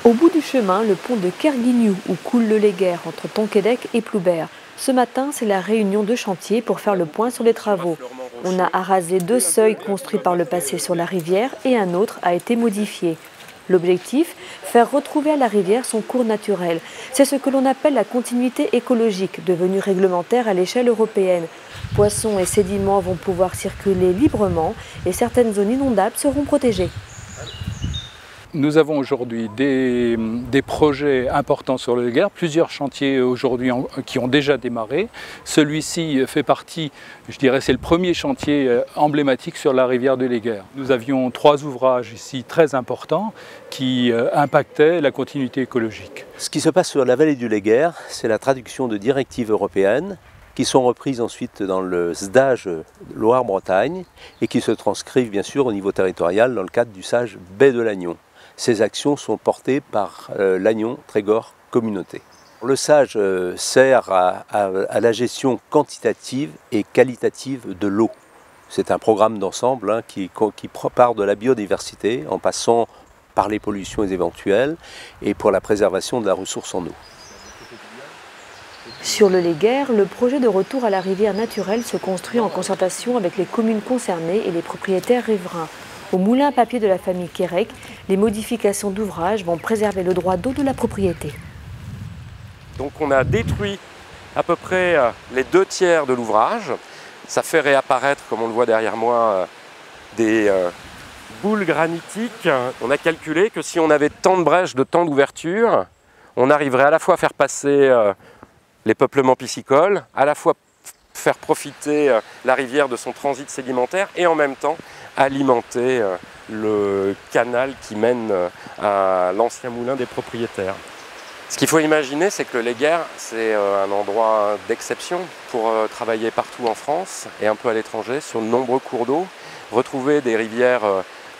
Au bout du chemin, le pont de Kerguignou où coule le Léguer entre Tonquédec et Ploubert. Ce matin, c'est la réunion de chantier pour faire le point sur les travaux. On a arasé 2 seuils construits par le passé sur la rivière et un autre a été modifié. L'objectif, faire retrouver à la rivière son cours naturel. C'est ce que l'on appelle la continuité écologique, devenue réglementaire à l'échelle européenne. Poissons et sédiments vont pouvoir circuler librement et certaines zones inondables seront protégées. Nous avons aujourd'hui des projets importants sur le Léguer, plusieurs chantiers aujourd'hui qui ont déjà démarré. Celui-ci fait partie, je dirais, c'est le premier chantier emblématique sur la rivière du Léguer. Nous avions 3 ouvrages ici très importants qui impactaient la continuité écologique. Ce qui se passe sur la vallée du Léguer, c'est la traduction de directives européennes qui sont reprises ensuite dans le SDAGE Loire-Bretagne et qui se transcrivent bien sûr au niveau territorial dans le cadre du SAGE Baie de Lannion. Ces actions sont portées par Lannion Trégor Communauté. Le SAGE sert à la gestion quantitative et qualitative de l'eau. C'est un programme d'ensemble qui part de la biodiversité en passant par les pollutions éventuelles et pour la préservation de la ressource en eau. Sur le Léguer, le projet de retour à la rivière naturelle se construit en concertation avec les communes concernées et les propriétaires riverains. Au moulin à papier de la famille Quérec, les modifications d'ouvrages vont préserver le droit d'eau de la propriété. Donc on a détruit à peu près les 2 tiers de l'ouvrage. Ça fait réapparaître, comme on le voit derrière moi, des boules granitiques. On a calculé que si on avait tant de brèches, de temps d'ouverture, on arriverait à la fois à faire passer les peuplements piscicoles, à la fois faire profiter la rivière de son transit sédimentaire et en même temps alimenter le canal qui mène à l'ancien moulin des propriétaires. Ce qu'il faut imaginer, c'est que le Léguer, c'est un endroit d'exception pour travailler partout en France et un peu à l'étranger sur de nombreux cours d'eau. Retrouver des rivières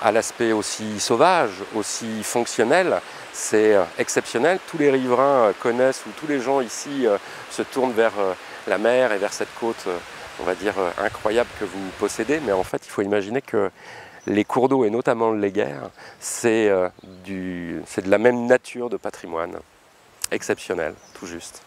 à l'aspect aussi sauvage, aussi fonctionnel, c'est exceptionnel. Tous les riverains connaissent, ou tous les gens ici se tournent vers la mer et vers cette côte, on va dire, incroyable que vous possédez. Mais en fait, il faut imaginer que les cours d'eau, et notamment le Léguer, c'est de la même nature de patrimoine. Exceptionnel, tout juste.